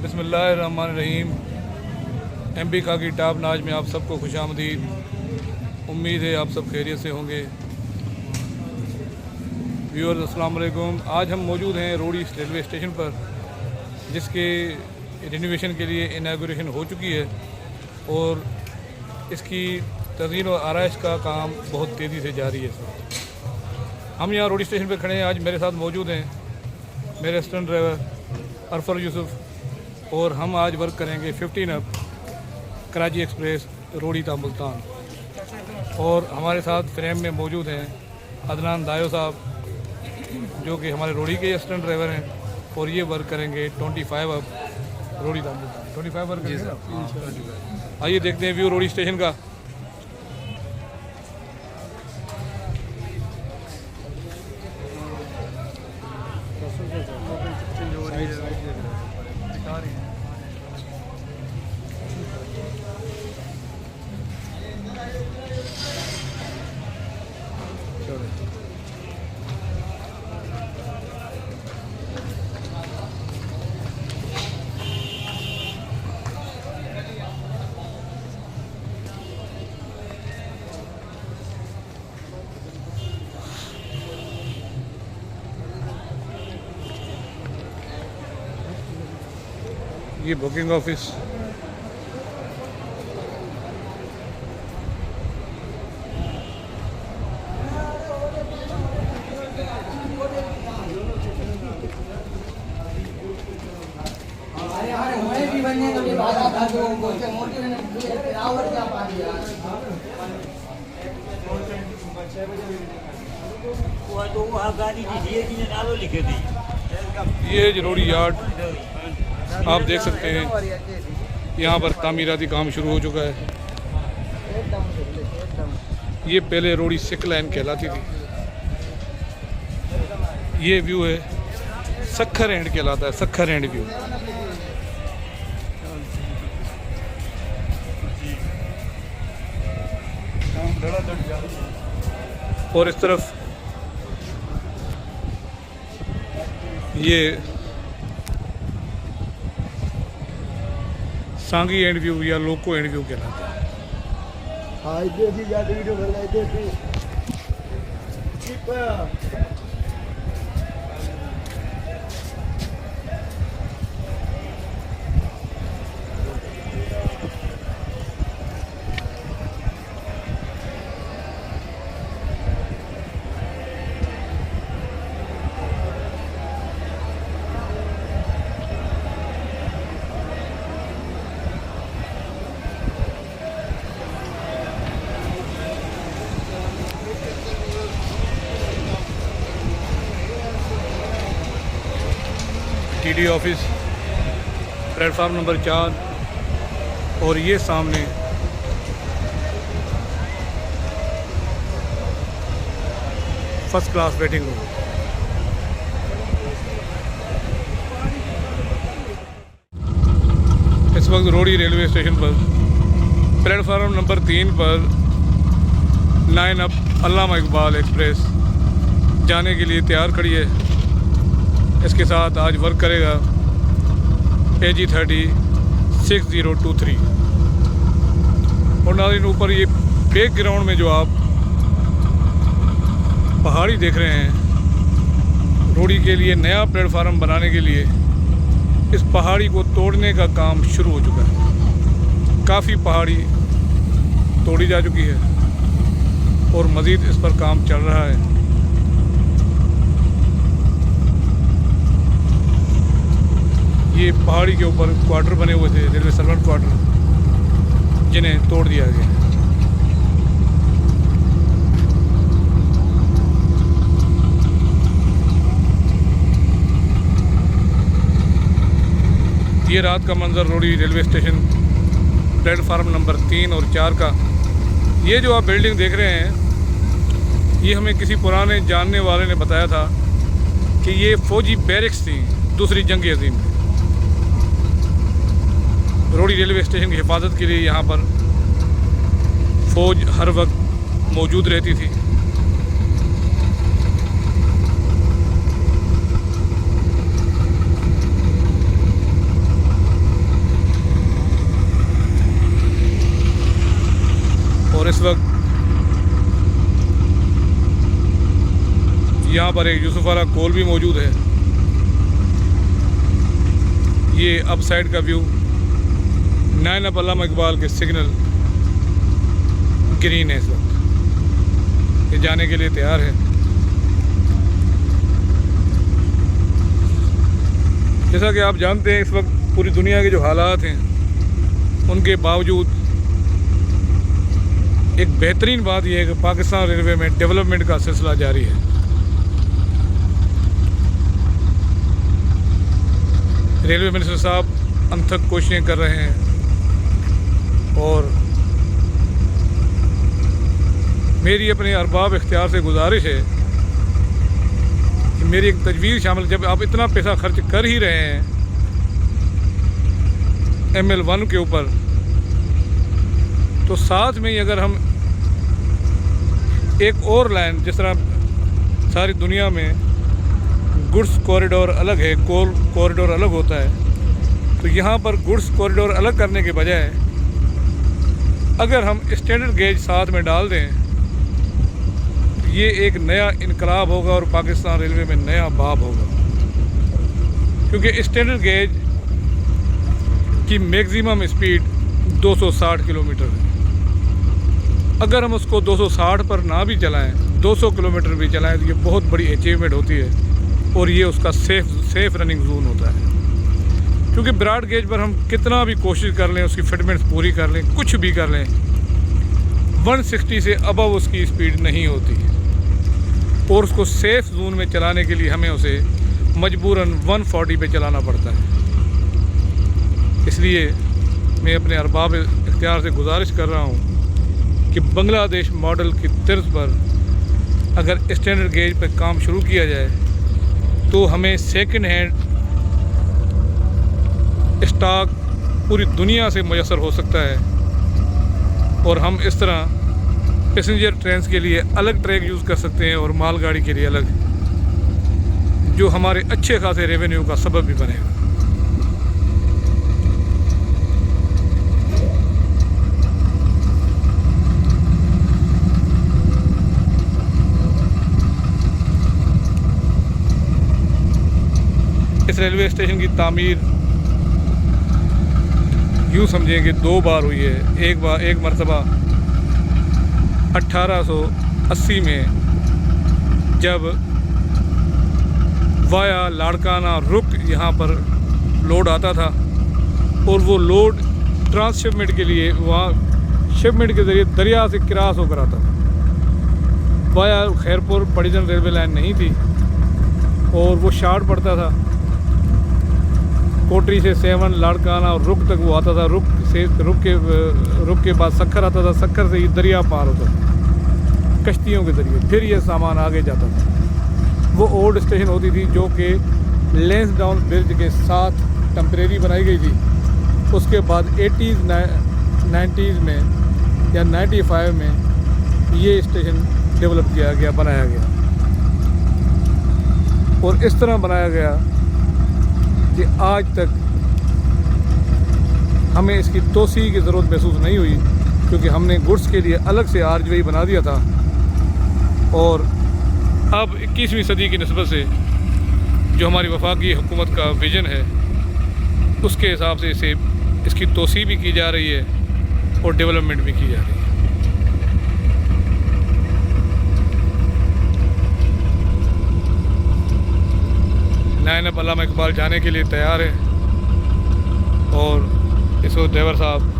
बिस्मिल्लाहिर्रहमानिर्रहीम। एमपी का की टॉप नाज में आप सबको खुशामदीद। उम्मीद है आप सब खैरियत से होंगे। व्यूअर्स अस्सलाम वालेकुम। आज हम मौजूद हैं रोड़ी रेलवे स्टेशन पर, जिसके रिनोवेशन के लिए इनागुरेशन हो चुकी है और इसकी तज़ीन और आराइश का काम बहुत तेज़ी से जारी है। हम यहाँ रोड़ी स्टेशन पर खड़े हैं। आज मेरे साथ मौजूद हैं मेरे असिस्टेंट ड्राइवर अरफर यूसुफ, और हम आज वर्क करेंगे 15 अप कराची एक्सप्रेस रोड़ी ता मुल्तान। और हमारे साथ फ्रेम में मौजूद हैं अदनान दायो साहब, जो कि हमारे रोड़ी के असिस्टेंट ड्राइवर हैं, और ये वर्क करेंगे 25 अप रोड़ी ता मुल्तान। 25 वर्क करेंगे। आइए देखते हैं व्यू रोड़ी स्टेशन का। ये बुकिंग ऑफिस, ये रोड़ी यार्ड आप देख सकते हैं। यहाँ पर तामीराती काम शुरू हो चुका है। ये पहले रोड़ी सिक लाइन कहलाती थी। ये व्यू है सखर एंड कहलाता है, सखर एंड व्यू। और इस तरफ ये सांगी एंड व्यू या लोको एंड व्यू कहलाता है। टीडी ऑफिस प्लेटफार्म नंबर 4, और ये सामने फर्स्ट क्लास वेटिंग रूम। इस वक्त रोड़ी रेलवे स्टेशन पर प्लेटफार्म नंबर 3 पर 9 अप अल्लामा इकबाल एक्सप्रेस जाने के लिए तैयार खड़ी है। इसके साथ आज वर्क करेगा AG30 6023। और नाज़रीन, ऊपर ये बैकग्राउंड में जो आप पहाड़ी देख रहे हैं, रोड़ी के लिए नया प्लेटफार्म बनाने के लिए इस पहाड़ी को तोड़ने का काम शुरू हो चुका है। काफ़ी पहाड़ी तोड़ी जा चुकी है और मज़ीद इस पर काम चल रहा है। ये पहाड़ी के ऊपर क्वार्टर बने हुए थे, रेलवे सर्वेंट क्वार्टर, जिन्हें तोड़ दिया गया। ये रात का मंजर रोड़ी रेलवे स्टेशन प्लेटफार्म नंबर 3 और 4 का। ये जो आप बिल्डिंग देख रहे हैं, ये हमें किसी पुराने जानने वाले ने बताया था कि ये फ़ौजी बैरिक्स थी दूसरी जंग अज़ीम में। रोड़ी रेलवे स्टेशन की हिफाजत के लिए यहाँ पर फ़ौज हर वक्त मौजूद रहती थी। वक्त यहाँ पर एक यूसुफवाला कोल भी मौजूद है। ये अप साइड का व्यू, नायना अल्लामा इकबाल के सिग्नल ग्रीन है इस वक्त, ये जाने के लिए तैयार है। जैसा कि आप जानते हैं इस वक्त पूरी दुनिया के जो हालात हैं उनके बावजूद एक बेहतरीन बात यह है कि पाकिस्तान रेलवे में डेवलपमेंट का सिलसिला जारी है। रेलवे मिनिस्टर साहब अनथक कोशिशें कर रहे हैं और मेरी अपने अरबाब इख्तियार से गुजारिश है कि मेरी एक तजवीज़ शामिल, जब आप इतना पैसा खर्च कर ही रहे हैं ML1 के ऊपर, तो साथ में ही अगर हम एक और लाइन, जिस तरह सारी दुनिया में गुड्स कॉरिडोर अलग है, कोल कॉरिडोर अलग होता है, तो यहाँ पर गुड्स कॉरिडोर अलग करने के बजाय अगर हम स्टैंडर्ड गेज साथ में डाल दें, ये एक नया इनकलाब होगा और पाकिस्तान रेलवे में नया बाब होगा। क्योंकि स्टैंडर्ड गेज की मैक्सिमम स्पीड 260 किलोमीटर है। अगर हम उसको 260 पर ना भी चलाएं, 200 किलोमीटर भी चलाएं, तो ये बहुत बड़ी अचीवमेंट होती है और ये उसका सेफ रनिंग जोन होता है। क्योंकि ब्रॉड गेज पर हम कितना भी कोशिश कर लें, उसकी फिटमेंट्स पूरी कर लें, कुछ भी कर लें, 160 से अबव उसकी स्पीड नहीं होती और उसको सेफ जोन में चलाने के लिए हमें उसे मजबूरन 140 पे चलाना पड़ता है। इसलिए मैं अपने अरबाब इख्तियार से गुजारिश कर रहा हूँ कि बांग्लादेश मॉडल की तर्ज पर अगर स्टैंडर्ड गेज पर काम शुरू किया जाए तो हमें सेकंड हैंड स्टॉक पूरी दुनिया से मैसर हो सकता है और हम इस तरह पैसेंजर ट्रेन के लिए अलग ट्रैक यूज़ कर सकते हैं और मालगाड़ी के लिए अलग, जो हमारे अच्छे खासे रेवेन्यू का सबब भी बनेगा। इस रेलवे स्टेशन की तामीर यूँ समझें कि 2 बार हुई है। एक मरतबा 1880 में जब वाया लाड़काना रुक यहाँ पर लोड आता था और वो लोड ट्रांसशिपमेंट के लिए वहाँ शिपमेंट के ज़रिए दरिया से क्रॉस होकर आता था। वाया खैरपुर पड़ीजन रेलवे लाइन नहीं थी और वो शार्ट पड़ता था, कोटरी से 7 लाड़काना और रुक तक वो आता था। रुक के बाद सखर आता था, सखर से ये दरिया पार होता था कश्तियों के ज़रिए, फिर ये सामान आगे जाता था। वो ओल्ड स्टेशन होती थी जो कि लैंसडाउन ब्रिज के साथ टेम्परेरी बनाई गई थी। उसके बाद 80s 90s में या 95 में ये स्टेशन डेवलप किया गया, बनाया गया और इस तरह बनाया गया कि आज तक हमें इसकी तोसी की ज़रूरत महसूस नहीं हुई, क्योंकि हमने गुड्स के लिए अलग से आरजवे बना दिया था। और अब 21वीं सदी की निस्बत से जो हमारी वफाकी हुकूमत का विज़न है उसके हिसाब से इसकी तोसी भी की जा रही है और डेवलपमेंट भी की जा रही है। नायना अल्लामा इकबाल जाने के लिए तैयार है और इस वक्त ड्राइवर साहब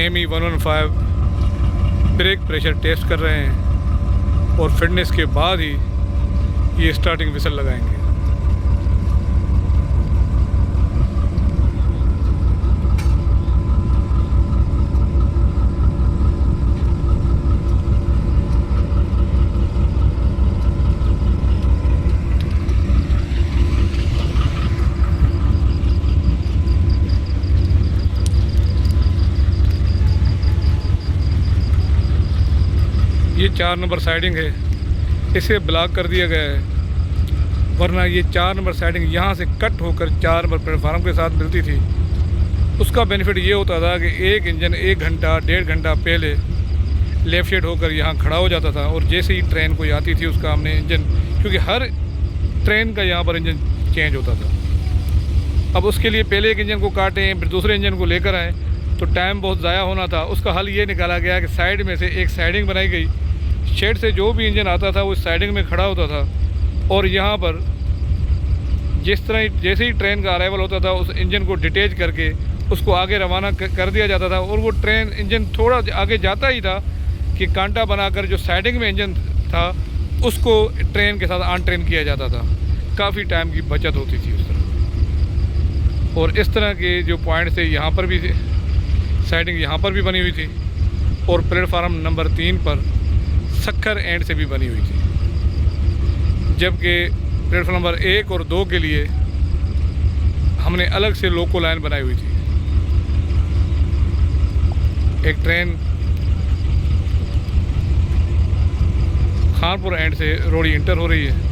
ME 115 ब्रेक प्रेशर टेस्ट कर रहे हैं और फिटनेस के बाद ही ये स्टार्टिंग विसल लगाएंगे। ये 4 नंबर साइडिंग है, इसे ब्लॉक कर दिया गया है वरना ये 4 नंबर साइडिंग यहाँ से कट होकर 4 नंबर प्लेटफार्म के साथ मिलती थी। उसका बेनिफिट ये होता था कि एक इंजन 1 घंटा 1.5 घंटा पहले लेफ़्ट शेड होकर यहाँ खड़ा हो जाता था, और जैसे ही ट्रेन कोई आती थी उसका हमने इंजन, क्योंकि हर ट्रेन का यहाँ पर इंजन चेंज होता था, अब उसके लिए पहले एक इंजन को काटें फिर दूसरे इंजन को लेकर आएँ तो टाइम बहुत ज़ाया होना था। उसका हल ये निकाला गया कि साइड में से एक साइडिंग बनाई गई, शेड से जो भी इंजन आता था वो साइडिंग में खड़ा होता था, और यहाँ पर जैसे ही ट्रेन का अराइवल होता था उस इंजन को डिटेच करके उसको आगे रवाना कर दिया जाता था, और वो ट्रेन इंजन थोड़ा आगे जाता ही था कि कांटा बनाकर जो साइडिंग में इंजन था उसको ट्रेन के साथ ऑन ट्रेन किया जाता था। काफ़ी टाइम की बचत होती थी उस तरह। और इस तरह के जो पॉइंट थे यहाँ पर भी थे, साइडिंग यहाँ पर भी बनी हुई थी, और प्लेटफार्म नंबर 3 पर सक्खर एंड से भी बनी हुई थी, जबकि प्लेटफार्म नंबर 1 और 2 के लिए हमने अलग से लोको लाइन बनाई हुई थी। एक ट्रेन खानपुर एंड से रोड़ी इंटर हो रही है।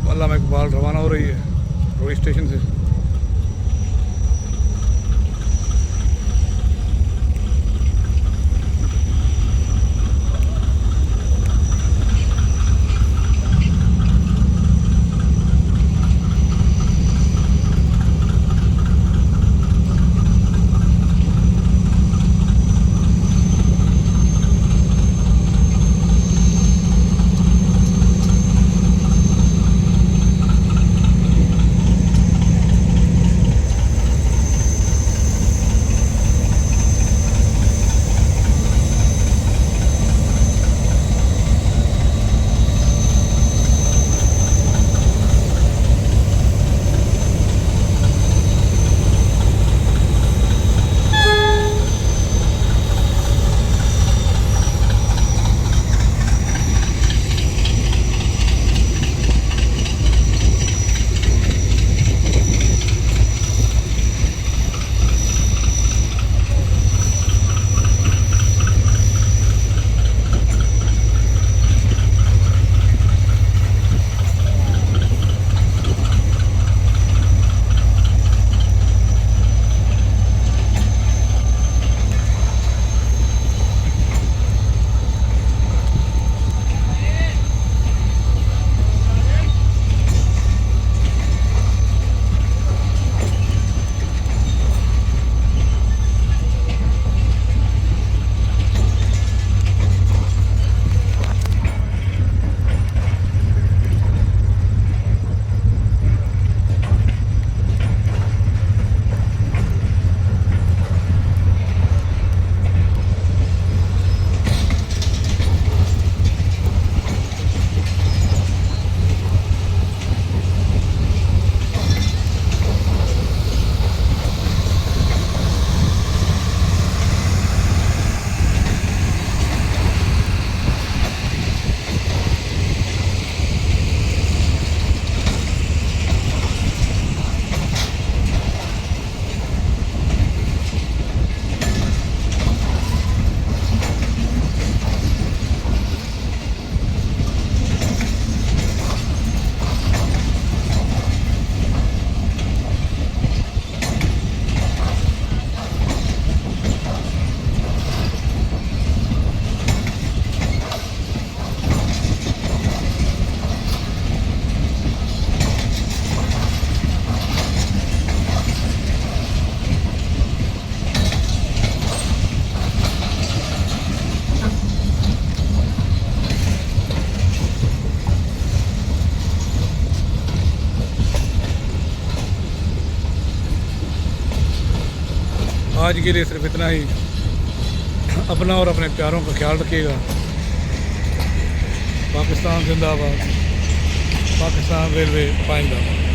अल्लामा इकबाल रवाना हो रही है रोड स्टेशन से। आज के लिए सिर्फ इतना ही। अपना और अपने प्यारों का ख्याल रखिएगा। पाकिस्तान जिंदाबाद, पाकिस्तान रेलवे पाइंदाबाद।